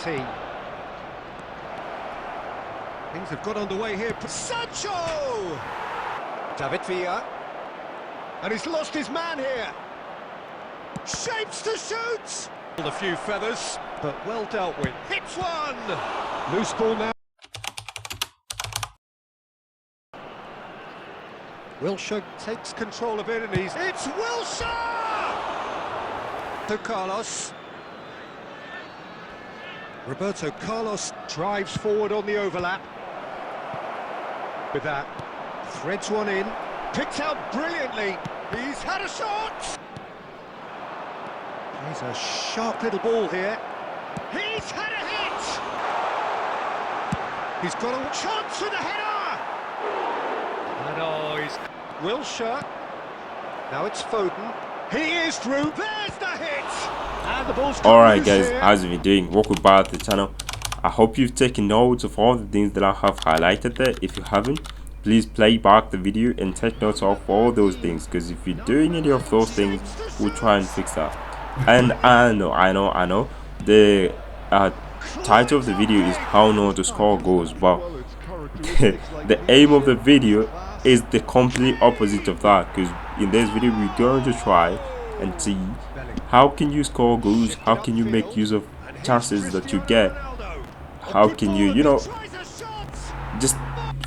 team. Things have got underway here. Sancho! David Villa. And he's lost his man here. Shapes to shoot! A few feathers, but well dealt with. Hits one! Loose ball now. Wilshere takes control of it and It's Wilshere! To Carlos. Roberto Carlos drives forward on the overlap. With that, threads one in, picked out brilliantly. He's had a shot! He's a sharp little ball here. He's had a hit! He's got a chance with a header! And he's Wilshere. Now it's Foden. He is through. There's the hit! And the ball's Alright guys, how's it doing? Welcome back to the channel. I hope you've taken notes of all the things that I have highlighted there. If you haven't, please play back the video and take notes of all those things, because if you're doing any of those things, we'll try and fix that. And I know the title of the video is how not to score goals, but the aim of the video is the complete opposite of that, because in this video we're going to try and see how can you score goals, how can you make use of chances that you get, how can you just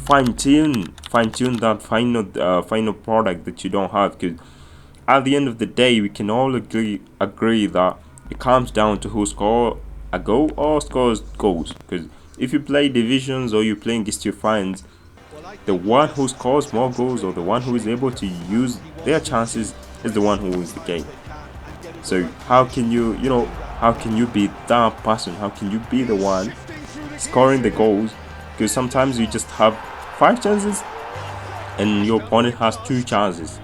fine-tune that final product that you don't have. Because at the end of the day, we can all agree that it comes down to who scores a goal or scores goals. Because if you play divisions or you're playing against your friends, the one who scores more goals or the one who is able to use their chances is the one who wins the game. So how can you be that person? How can you be the one scoring the goals? Because sometimes you just have 5 chances and your opponent has 2 chances,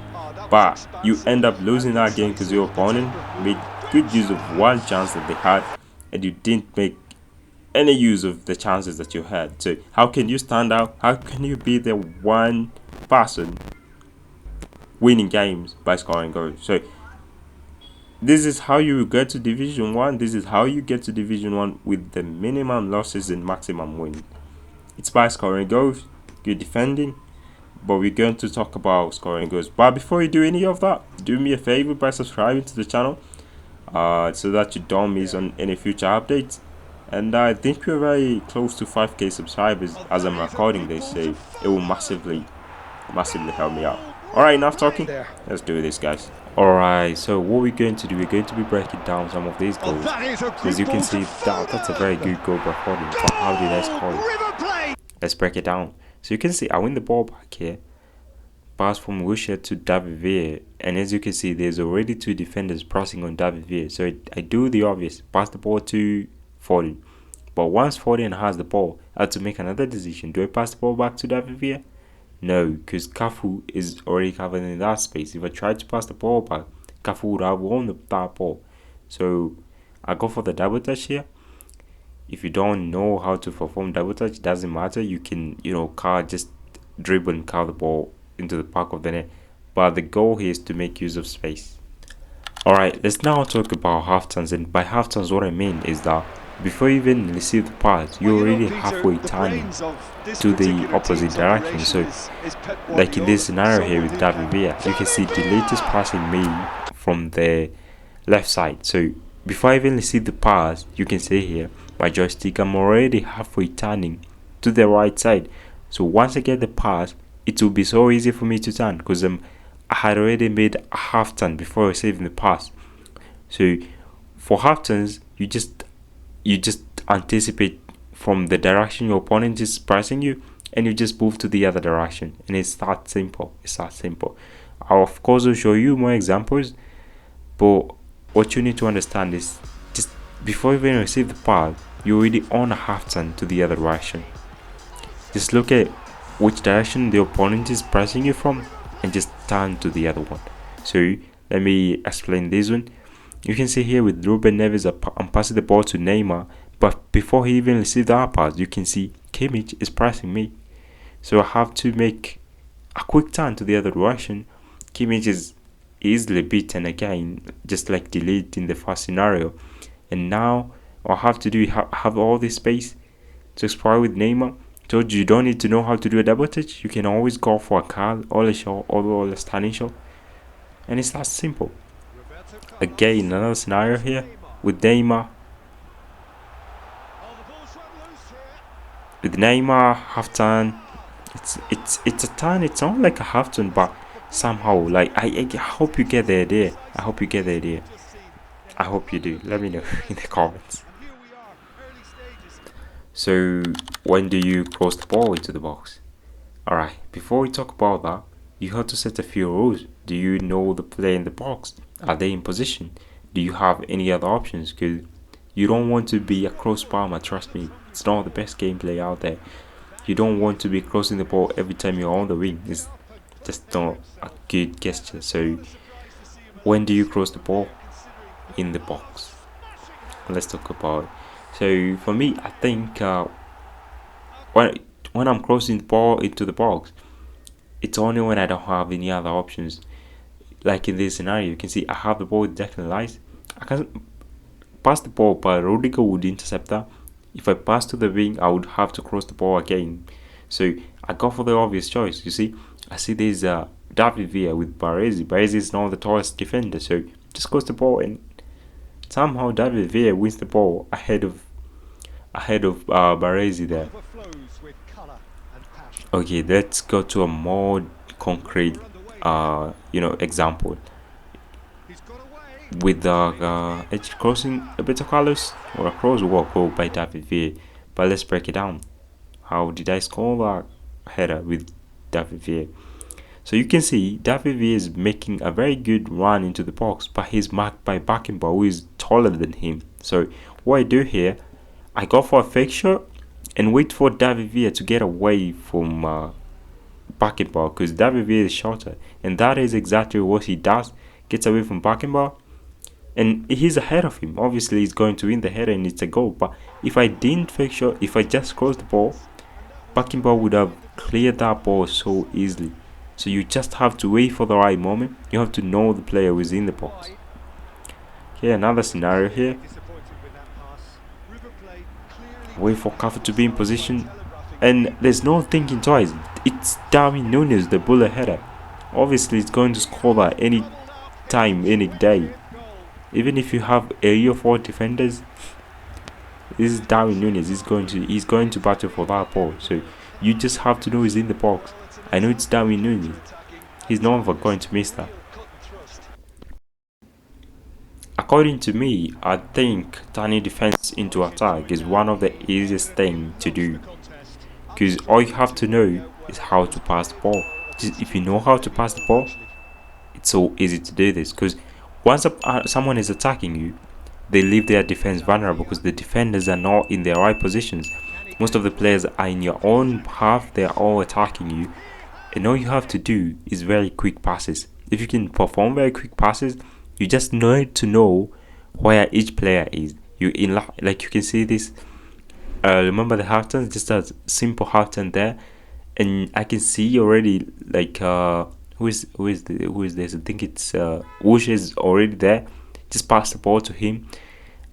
but you end up losing that game because your opponent made good use of 1 chance that they had and you didn't make any use of the chances that you had. So how can you stand out? How can you be the one person winning games by scoring goals? So this is how you get to Division 1. This is how you get to Division 1 with the minimum losses and maximum wins. It's by scoring goals, good defending, but we're going to talk about scoring goals. But before you do any of that, do me a favor by subscribing to the channel so that you don't miss on any future updates. And I think we're very close to 5k subscribers as I'm recording this, so it will massively help me out. Alright, enough talking, let's do this guys. Alright, so what we're going to do, we're going to be breaking down some of these goals. As you can see, that's a very good goal by Foden, but how did I score it? Let's break it down. So you can see I win the ball back here, pass from Wilshere to David Villa, and as you can see there's already 2 defenders pressing on David Villa. So I do the obvious, pass the ball to Foden. But once Foden has the ball, I have to make another decision. Do I pass the ball back to David Villa? No, because Cafu is already covered in that space. If I try to pass the ball back, Cafu would have won that ball. So I go for the double touch here. If you don't know how to perform double touch, it doesn't matter. You can, just dribble and carve the ball into the back of the net. But the goal here is to make use of space. Alright, let's now talk about half turns. And by half turns, what I mean is that before you even receive the pass, you're already halfway turning to the opposite direction. So, like in this scenario here with David Villa, you can see Delete is passing me from the left side. So, before I even receive the pass, you can see here, my joystick, I'm already halfway turning to the right side. So, once I get the pass, it will be so easy for me to turn because I had already made a half turn before receiving the pass. So, for half turns, you just anticipate from the direction your opponent is pressing you and you just move to the other direction, and it's that simple. I'll of course will show you more examples, but what you need to understand is just before you even receive the pass, you're already on a half turn to the other direction. Just look at which direction the opponent is pressing you from and just turn to the other one. So let me explain this one. You can see here with Ruben Neves, I'm passing the ball to Neymar, but before he even received that pass, you can see Kimmich is pressing me. So I have to make a quick turn to the other direction. Kimmich is easily beaten again, just like Delete in the first scenario. And now All I have to do is have all this space to explore with Neymar. Told you don't need to know how to do a double touch. You can always go for a card or a shot or a standing shot, and it's that simple. Again, another scenario here with Neymar. With Neymar, half turn. It's a turn. It's not like a half turn, but somehow, like I hope you get the idea. I hope you get the idea. I hope you do. Let me know in the comments. So when do you cross the ball into the box? Alright, before we talk about that, you have to set a few rules. Do you know the player in the box? Are they in position? Do you have any other options? Because you don't want to be a cross palmer, trust me. It's not the best gameplay out there. You don't want to be crossing the ball every time you're on the wing. It's just not a good gesture. So when do you cross the ball in the box? Let's talk about it. So for me, I think when I'm crossing the ball into the box, it's only when I don't have any other options. Like in this scenario, you can see I have the ball with Declan Rice. I can pass the ball, but Rudiger would intercept that. If I pass to the wing, I would have to cross the ball again. So I go for the obvious choice. You see, I see there's David Villa with Baresi. Baresi is not the tallest defender, so just cross the ball, and somehow David Villa wins the ball ahead of Baresi there. Okay, let's go to a more concrete example with the edge crossing a bit of Carlos or a crosswalk goal by David Villa. But let's break it down. How did I score that header with David Villa? So you can see David Villa is making a very good run into the box, but he's marked by Beckenbauer, who is taller than him. So what I do here, I go for a fake shot and wait for David Villa to get away from Beckenbauer, because David Villa is shorter, and that is exactly what he does. Gets away from Beckenbauer, and he's ahead of him. Obviously, he's going to win the header, and it's a goal. But if I didn't fake shot, if I just crossed the ball, Beckenbauer would have cleared that ball so easily. So you just have to wait for the right moment. You have to know the player who is in the box. Okay, another scenario here. Wait for Kafu to be in position, and there's no thinking twice. It's Darwin Núñez, the bullet header. Obviously, it's going to score that any time, any day. Even if you have 3 or 4 defenders, this is Darwin Núñez. He's going to battle for that ball. So you just have to know he's in the box. I know it's Darwin Núñez. He's never going to miss that. According to me, I think turning defense into attack is one of the easiest things to do, because all you have to know is how to pass the ball. Just if you know how to pass the ball, it's so easy to do this, because once someone is attacking you, they leave their defense vulnerable because the defenders are not in their right positions. Most of the players are in your own half, they are all attacking you, and all you have to do is very quick passes. If you can perform very quick passes, you just need to know where each player is. Like you can see this. Remember the half turn? Just a simple half turn there, and I can see already like who is this? I think it's Wush is already there. Just pass the ball to him.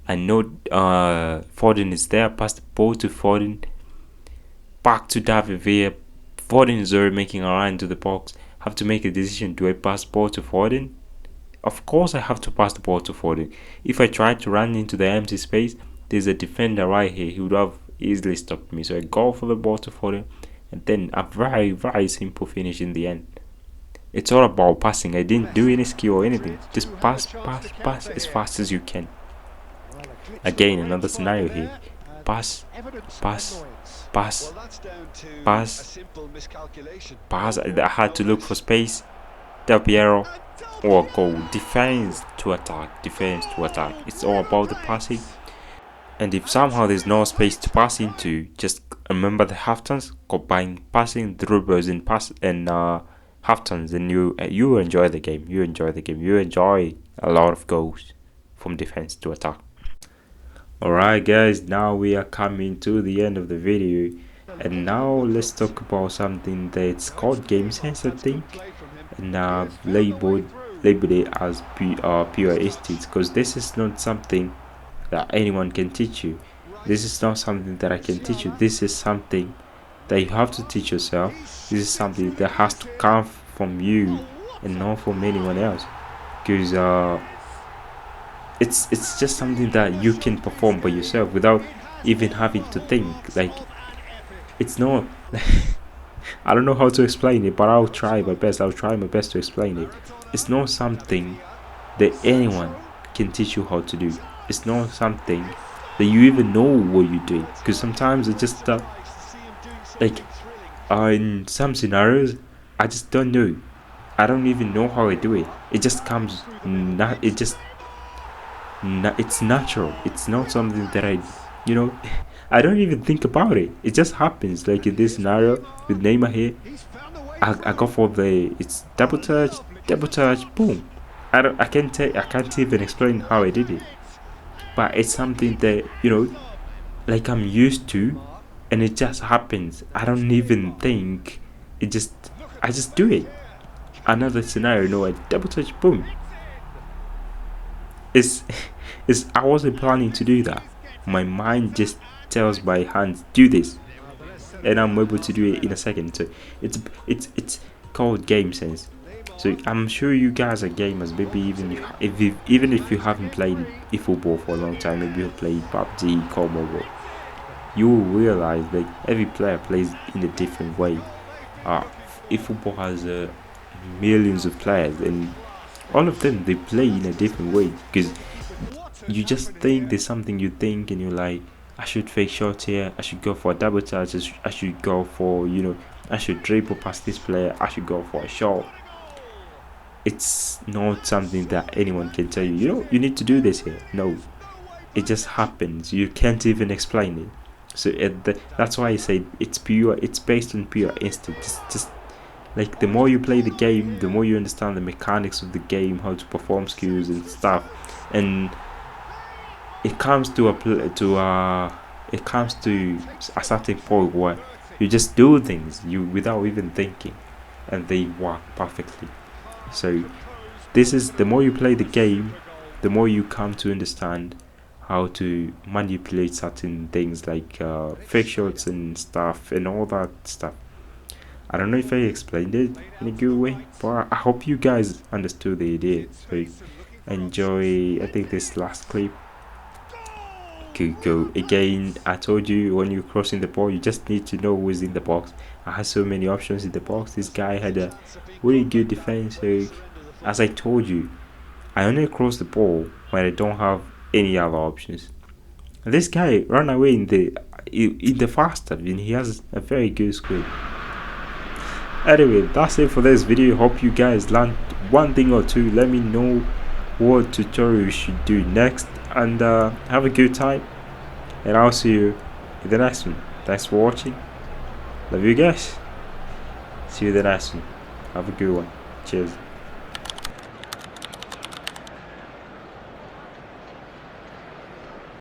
I know Foden is there. Pass the ball to Foden. Back to David Villa. Foden is already making a run to the box. Have to make a decision. Do I pass the ball to Foden? Of course I have to pass the ball to Foden. If I try to run into the empty space, there's a defender right here. He would have easily stopped me. So I go for the ball to Foden, and then a very, very simple finish in the end. It's all about passing. I didn't do any skill or anything. Just pass as fast as you can. Again, another scenario here. Pass. I had to look for space. Del Piero. Or goal. Defense to attack. It's all about the passing. And if somehow there's no space to pass into, just remember the half turns. Combine passing, dribbles, and half turns, and you enjoy the game. You enjoy a lot of goals from defense to attack. Alright guys, now we are coming to the end of the video, and now let's talk about something that's called game sense, I think, and I've labeled it as pure instincts, because this is not something that anyone can teach you. This is not something that I can teach you. This is something that you have to teach yourself. This is something that has to come from you and not from anyone else, because it's just something that you can perform by yourself without even having to think. Like, it's not I don't know how to explain it, but I'll try my best. I'll try my best to explain it. It's not something that anyone can teach you how to do. It's not something that you even know what you're doing, because sometimes it just like in some scenarios I just don't know. I don't even know how I do it. It just comes it's natural. It's not something that I don't even think about it. It just happens. Like in this scenario with Neymar here, I go for it's double touch, boom. I can't even explain how I did it, but it's something that like I'm used to, and it just happens. I don't even think. I just do it. Another scenario, a double touch, boom. It's I wasn't planning to do that. My mind just tells my hands, do this, and I'm able to do it in a second. So it's called game sense. So I'm sure you guys are gamers. Maybe even if you haven't played eFootball for a long time, maybe you've played PUBG, Call Mobile, you will realize that every player plays in a different way. eFootball has millions of players, and all of them, they play in a different way, because you just think there's something you think, and you're like, I should fake shot here, I should go for a double touch, I should go for I should dribble past this player, I should go for a shot. It's not something that anyone can tell you, you need to do this here. No, it just happens. You can't even explain it. So that's why I say it's based on pure instinct. It's just like, the more you play the game, the more you understand the mechanics of the game, how to perform skills and stuff, and it comes to a certain point where you just do things without even thinking, and they work perfectly. So this is, the more you play the game, the more you come to understand how to manipulate certain things, like fake shots and stuff and all that stuff. I don't know if I explained it in a good way, but I hope you guys understood the idea. So enjoy, I think, this last clip. Could go again. I told you, when you're crossing the ball, you just need to know who's in the box. I had so many options in the box. This guy had a really good defense. So as I told you, I only cross the ball when I don't have any other options. And this guy ran away in the first half, and he has a very good squid. Anyway, that's it for this video. Hope you guys learned one thing or two. Let me know what tutorial you should do next, and have a good time, and I'll see you in the next one. Thanks for watching. Love you guys. See you in the next one. Have a good one. Cheers.